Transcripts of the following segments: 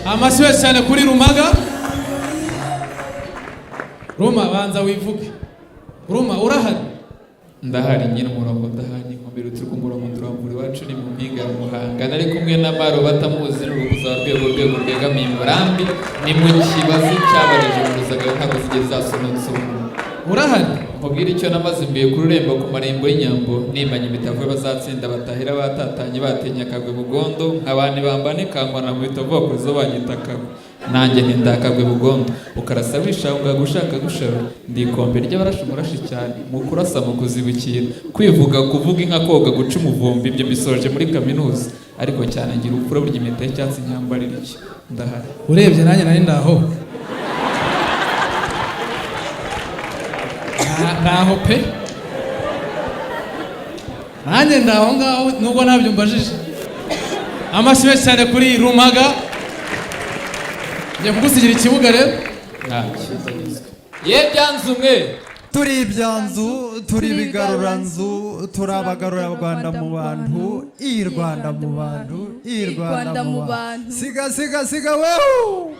Amasiwe cyane kuri Rumaga. Ruma banza wivuge. Ruma urahari? Ndahari nyine umurongo ndahari nkombere turi ku murongo nduramburi wacu ni mu mpinga ya Muhanga nari kumwe na Maro batamuzi n'urubuza rwego rwegamiye Murambi ni mu kibazo cyabareje uruzaga ntabwo zigeze zasonotse. Urahari? Mubwira icyo namaze imbiye ku rurembo ku marembo y'inyambo nimanye ibitavwe bazatsinda batahira batatanye batenya kagwe bugondo nk'abandi bambane kangwana mu bitavo kuzo banyitaka nanjye ndakagwe bugondo ukarasa wishanga gushaka gushara ndikombe ry'abarashi murashi cyane mu kurasa mu kuzibukira kwivuga kuvuga inka koga guca umuvumbi ibyo bisoje muri kaminuza ariko cyane ngira upfura burya impeta y'icyatsi nyambarira iki ndahari. Urebye nanjye nari ndaho naho pe nanjye ndaho ngaho nubwo ntabyo mbajije. Amasibe cyane kuri Rumaga. Njye kugusigira ikibuga rero. Ye Ibyanzu mwe. Turi Ibyanzu, turi bigaruranzu, turabagarura Rwanda mu bantu, i Rwanda mu bantu, i Rwanda mu bantu. Siga wewe.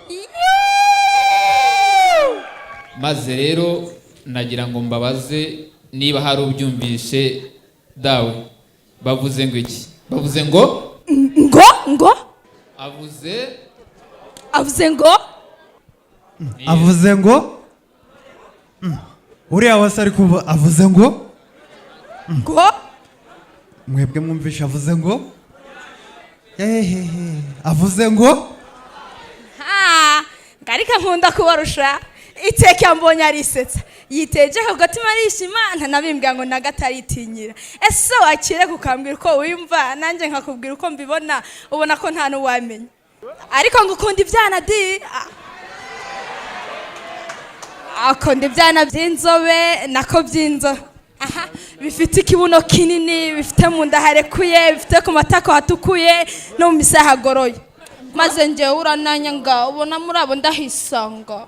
Maze rero nagira ngo mbabaze niba hari ubyumvishe dawe bavuze ngo iki? Bavuze ngo avuze ngo uriya wase ari kuva avuze ngo mwebwe mwumvisha avuze ngo avuze ngo ngarika nkunda kubarusha iteka mbonye arisetsa yiteje ko gatima arishima ntanabimbwa ngo nagatariitinyira ese wakire kukambwira uko wimva nanjye nkakubwira uko mbibona ubona ko nta nuwamenya ariko ngukunda ibyana di akunda ibyana by'inzobe nako by'inzo aha bifite ikibuno kinini bifite mu nda harekuye bifite ku matako hatukuye no mu misaha hagoroye maze njye urananya nga ubona muri abo ndahisanga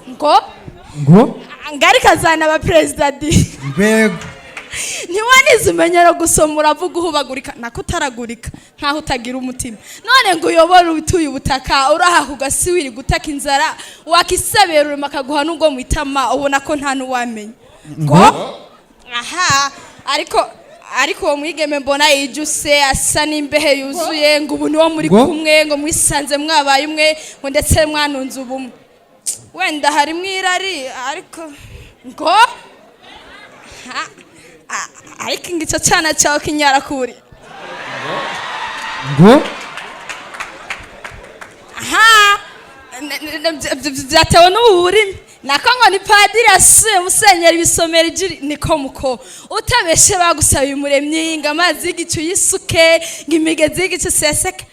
ngo ngari kazana aba president Mbega ntiwanize umenyero gusoma uravuga uhubagurika nako utaragurika nkaho utagira umutima none ngo uyobora utuye ubutaka uraha kugasiwiri gutaka inzara wakisabera urema kaguha nubwo mwitama ubona ko nta nuwamenya ngo aha ariko uwo mwigeme mbona yijuse asa n'imbehe yuzuye ngo ubu niwo muri kumwe ngo mwisanze mwabaye umwe ngo ndetse mwanunze ubumwe wenda hari mwirari ariko ngo ariko ngico cyana cyawe kinyara kuri ngo aha byatewe n'uburimi nako ngo ni padiri asuye musenyeri bisomera ijiri niko muko utabeshe bagusaba umuremyi ngo amazi y'igicu yisuke ngo imigezi y'igicu seseke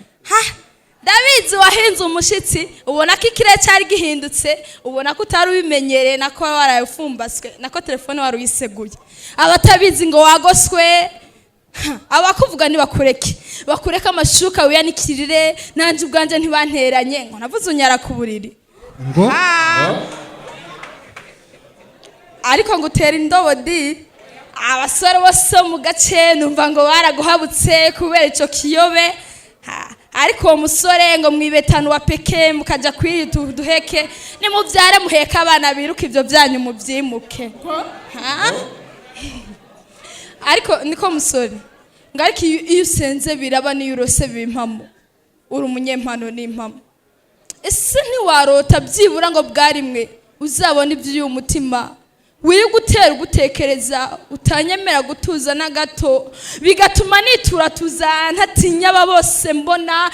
David wahinze umushitsi ubona ko ikire cyari gihindutse ubona ko utari ubimenyereye nako warayifumbaswe nako telefone wari uyiseguye abatabizi ngo wagoswe abakuvuga ni bakureka amashuka wiyanikirire nanje ubwanje ntibanteranye ngo navuze unyara ku buriri ngo ariko ngo utera indobo di abasore bose mu gace numva ngo baraguhabutse kubera ico kiyobe ariko uwo musore ngo mwibetanu wa peke mukaja duheke ni mubyare muheka abana biruka ibyo byanyu mubyimuke ariko niko musore ngo ariko iyo usenze biraba niyo urose bimpamo uri umunyempano n'impamo ese ntiwarota byibura ngo bwarimwe uzabona iby'uyu mutima wiri gutera gutekereza utanyemera gutuza na gato bigatuma nitura tuza ntatinya aba bose mbona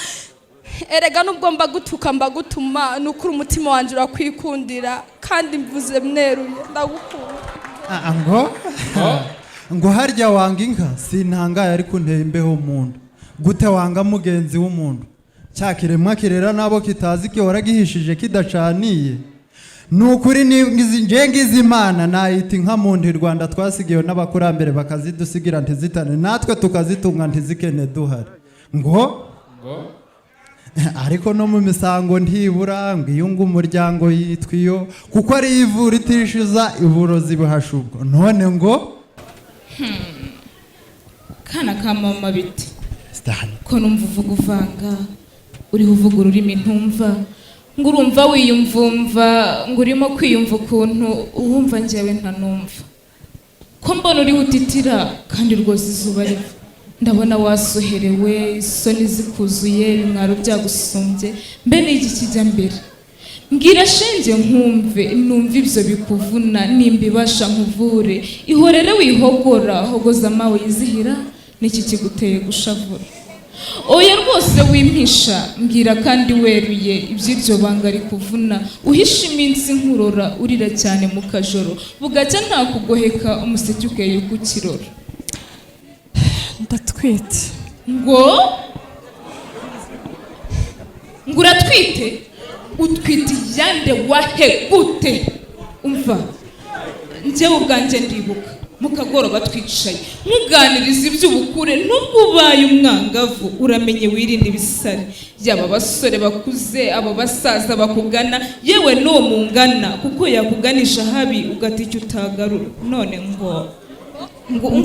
erega nubwo mbagutuka mbagutuma nukuri umutima wanje urakwikundira kandi mvuze mneruye ndagukunda ngo harya wanga inka sintangaye ariko nteye imbeho umuntu gute wanga mugenzi w'umuntu cyakiremwa kirera nabo kitazi gihora gihishije kidacaniye nukuri ngizi imana nayita inka mu Rwanda twasigiye n'abakurambere bakazidusigira ntizitane natwe tukazitunga ntizikene duhari ngo ariko no mu misango ntibura ngo iyunga umuryango yitwa iyo kuko ari ivura itishyuza uburozi buhashubwo none ngo kana ka mama biti ko numva uvuga uvanga uriho uvuga ururimi ntumva ngo urumva wiyumvumva ngo urimo kwiyumva ukuntu uwumva njyewe ntanumva ko mbona uriho utitira kandi rwose izuba riva ndabona wasuherewe isoni zikuzuye ibimwaro byagusumbye mbe n'iki kijya mbere mbwira shenge nkumve numva ibyo bikuvuna nimba ibasha nkuvure ihorere wihogora hogoza amawe yizihira n'iki kiguteye gushavura oya rwose wimpisha mbwira kandi weruye iby'iryo banga rikuvuna uhisha iminsi nkurora urira cyane mu kajoro bugacya nta kugoheka umuseke ukeye kukirora ndatwite ngo uratwite utwite yande wahe gute umva njyewe ubwanjye ndibuka mu kagoroba twicaye nkuganiriza iby'ubukure nubwo ubaye umwangavu uramenye wirinde ibisare yaba abasore bakuze abo basaza bakugana yewe n'uwo mungana kuko yakuganisha habi ugata icyo utagarura none ngo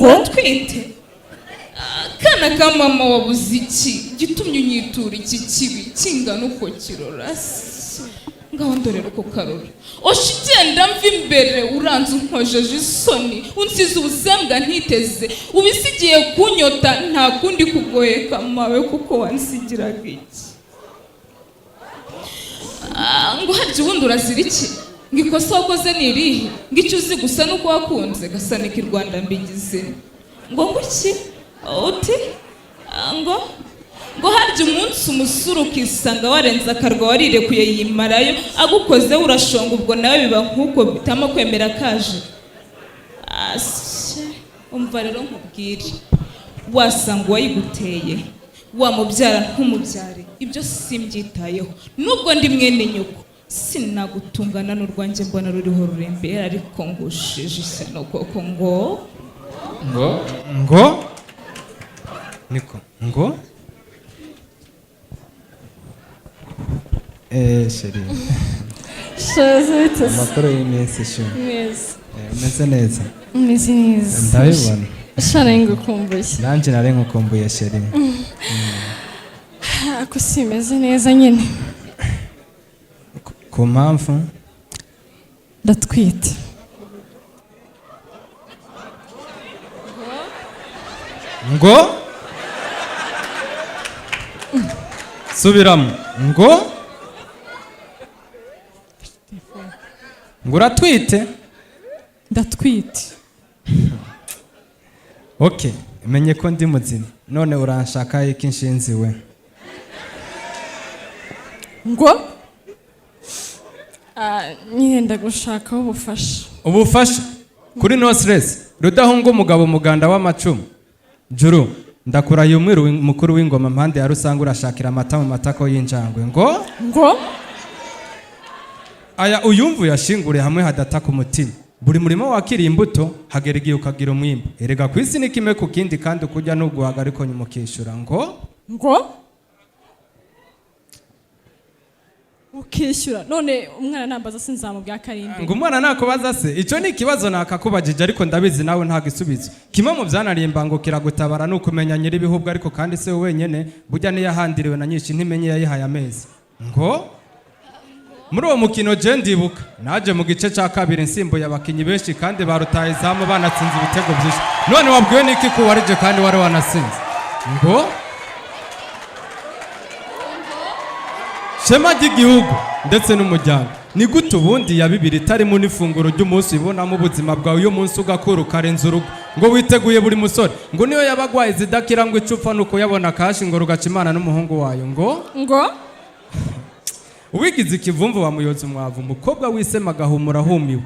uratwite kana ka mama wabuze iki gitumye unyitura iki kibi kingana uko kirora ngaho ndorera uko karora oshi genda mva imbere uranze unkojeje isoni unsize ubusembwa ntiteze ubisigiye kunyota nta kundi kugoheka mawe kuko wansigiraga iki ngo harya ubundi urazira iki ngo ikosa wakoze ni irihe ngo icyo uzi gusa nuko wakunze gasanika i Rwanda mbigize ngo iki uti ngo harya umunsi umusuru ukisanga warenze akarwa warirekuye yimarayo agukoze urashonga ubwo nawe biba nk'uko bitama kwemera kaje umva rero nkubwire wasanga uwayiguteye wamubyara ntumubyare ibyo simbyitayeho nubwo ndi mwene nyoko sinagutungana n'urwanjye mbona ruriho rurembera ariko ngushije ishyano koko ngo niko ngo sheri shaza amakuru y'iminsi shu neza umeze neza ndabibona shana ngukumbuye nanjye nari ngukumbuye sheri ako simeze neza nyine ku mpamvu ndatwite ngo subiramo ngo uratwite ndatwite okay menye ko ndi muzima none uranshaka iki nshinzi we ngo nyine ndagushakaho ubufasha kuri no stress rudahunga umugabo muganda w'amacumu juru ndakurahiye umwiru mukuru w'ingoma mpande ya rusanga urashakira amata mu matako y'injangwe ngo aya uyumvu yashingure hamwe hadataka umutima buri murimo wakiriye imbuto hagera igihe ukagira umwimbo erega ku isi nikime ku kindi kandi ukujya n'uguhaga ariko nyuma ukishyura ngo ukishyura none umwana nambaza sinzamubwira karindwi ngo umwana nakubaza se icyo ni ikibazo nakakubajije ariko ndabizi nawe nta gisubizo kimwe mu byanaririmba ngo kiragutabara ni ukumenya nyiri ibihugu ariko kandi se wenyine burya niyahandiriwe na nyinshi ntimenye yayihaye amezi ngo muri uwo mukino je ndibuka naje mu gice cya kabiri nsimbuye abakinyi benshi kandi barutaye izamu banatsinze ibitego byinshi none wabwiwe niki ko warije kandi wari wanasinze ngo shema ry'igihugu ndetse n'umuryango ni gute ubundi ya bibiri itarimo n'ifunguro ry'umunsi ubonamo ubuzima bwawe uyu munsi ugakura ukarenza urugo ngo witeguye buri musore ngo niyo yabagwaye zidakira ngo icupfa nuko yabona kashi ngo rugaca imana n'umuhungu wayo ngo uwigize ikivumvu wamuyoza umwavu umukobwa wisema agahumura ahumiwe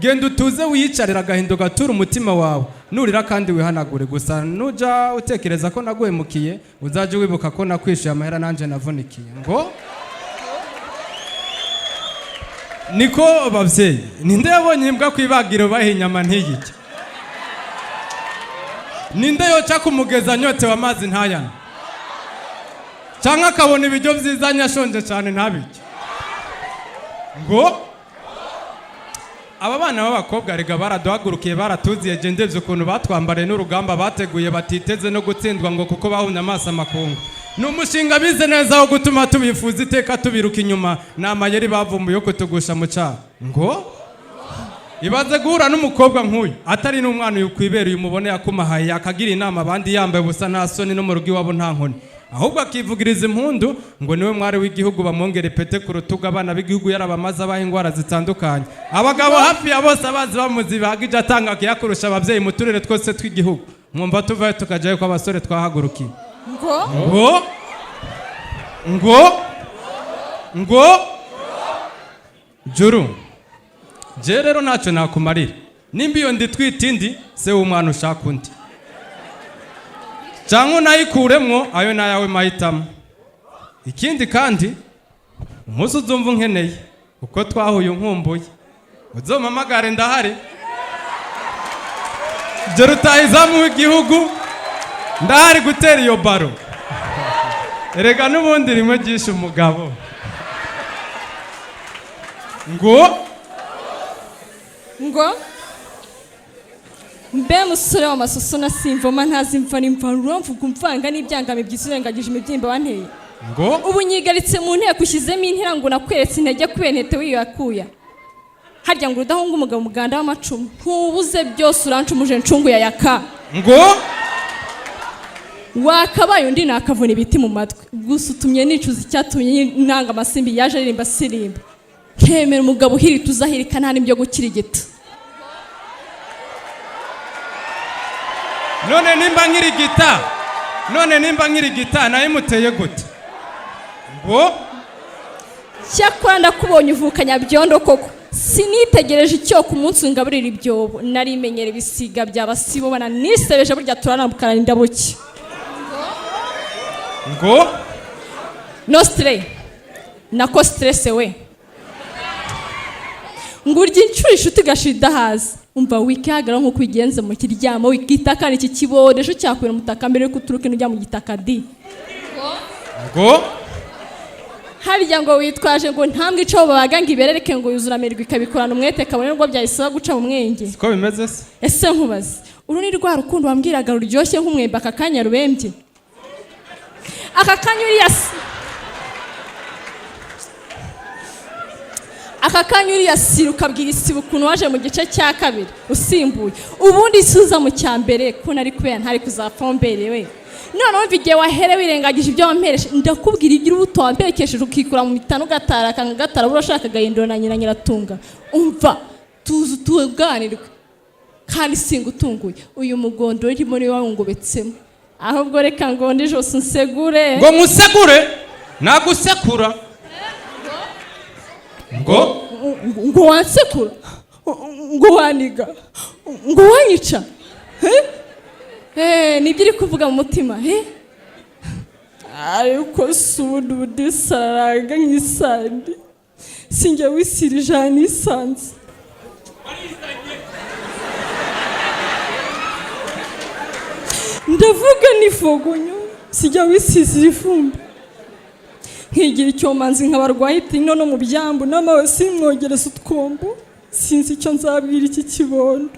genda utuze wiyicarira agahinda ugatura umutima wawe nurira kandi wihanagure gusa nuja utekereza ko naguhemukiye uzaje wibuka ko nakwishyuye amahera nanjye navunikiye ngo niko babyeyi ninde yabonye imbwa ku ibagiro bahiye inyama ntiyike ninde yoca kumugeza nyote w'amazi ntayana cyangwa akabona ibiryo byiza nyashonje cyane ntabirye ngo aba bana b'abakobwa rega baraduhagurukiye baratuziye gendevye ukuntu batwambariye n'urugamba bateguye batiteze no gutsindwa ngo kuko bahumye amaso amakungu n'umushinga bize neza wo gutuma tubifuza iteka tubiruka inyuma n'amayeri bavumbuye kutugusha mu cyaha ngo ibaze guhura n'umukobwa nk'uyu atari n'umwana uyu kwibereye umubone yakumahaye yakagira inama abandi yambaye ubusa nta soni no mu rugo iwabo nta nkoni ahubwo akivugiriza impundu ngo niwe mwari w'igihugu bamwongere pete ku rutugu abana b'igihugu yarabamaze abaha indwara zitandukanye abagabo hafi ya bose abazi bamuzi bahagije atanga kuyakurusha ababyeyi mu turere twose tw'igihugu mwumva tuvayo tukajyayo ko abasore twahagurukiye ngo juru je rero ntacyo nakumarira nimba iyo ndi twita indi se w'umwana ushaka undi cyangwa unayikuremwo ayo nayawe mahitamo ikindi kandi umunsi uzumva unkeneye uko twahuye unkumbuye uzompamagare ndahari je rutahizamu w'igihugu ndahari gutera iyo baro erega n'ubundi rimwe ryishe umugabo ngo mbe musore w'amasuso na simvoma ntazimva n'imva ruramvuga umvanga n'ibyangame byisirengagije imibyimba wanteye ngo ubu nyigaritse mu nteko ushyizemo intera ngo nakweretse intege kubera ntete wiyakuya harya ngo udahunga umugabo umuganda w'amacumu ntubuze byose urancumuje ncungu ya yaka ngo wakabaye undi nakavuna ibiti mu matwi gusa utumye nicuza icyatumye nanga amasimbi yaje aririmba sirimba nkemera umugabo uhirita uzahirika nta n'ibyo gukirigita none nimba nkirigita nayo imuteye gute ngo cyakora ndakubonye uvukanya byondo koko sinitegereje icyo ku munsi ngaburira ibyobo narimenyera ibisiga by'abasibo bana nisebeje burya turanambukana n'indabuki ngo nostre nako stress we ngurya inshuro inshuti gashida haza umva wikihagara nk'uko ubigenze mu kiryamo wikitakana iki kibode ejo cyakwira umutaka mbere yuko uturuka ujya mu gitaka di ngo harya ngo witwaje ngo ntambwe icaho babaga ngo iberereke ngo yuzura amerwe ikabikorana umwete kabone nubwo byayisaba guca mu mwenge siko bimeze se ese nkubaze uru ni rwa rukundo wambwiraga ruryoshye nk'umwembe aka kanya rubembye aka kanya uriya sira ukabwira isiba ukuntu waje mu gice cya kabiri usimbuye ubundi isuza mu cya mbere ko nari kubera ntari kuzapfa mberewe none wumva igihe wahere wirengagije ibyo wampereje ndakubwira igira ubuto wamperekesheje ukikura mu mitano gatara akanga gatara urashaka gahindura na nyiratunga umva tuzi tuganirwe kandi singa utunguye uyu mugondo urimo niwe wawungobetsemo ahubwo reka ngo ndi jose nsegure ngo musegure nagusekura ngo wansekura ngo waniga ngo wanyica nibyo iri kuvuga mu mutima ariko si ubundi budisaraga nk'isandi sinjya wisira ijana n'isanze ndavuga n'ifogonyo sijya wisizira ifumbi nkigira icyomanzi nk'abarwayi tino no mu byambu n'amawe simwogereza utwombo sinzi icyo nzabwira iki kibondo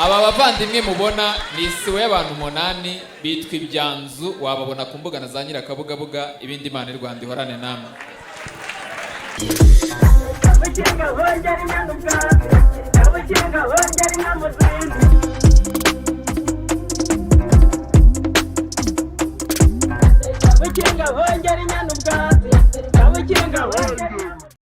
aba bavandimwe mubona ni isibo y'abantu 8 bitwa Ibyanzu wababona ku mbuga na za Nyirakabugabuga ibindi Imana y'u Rwanda ihorane namwe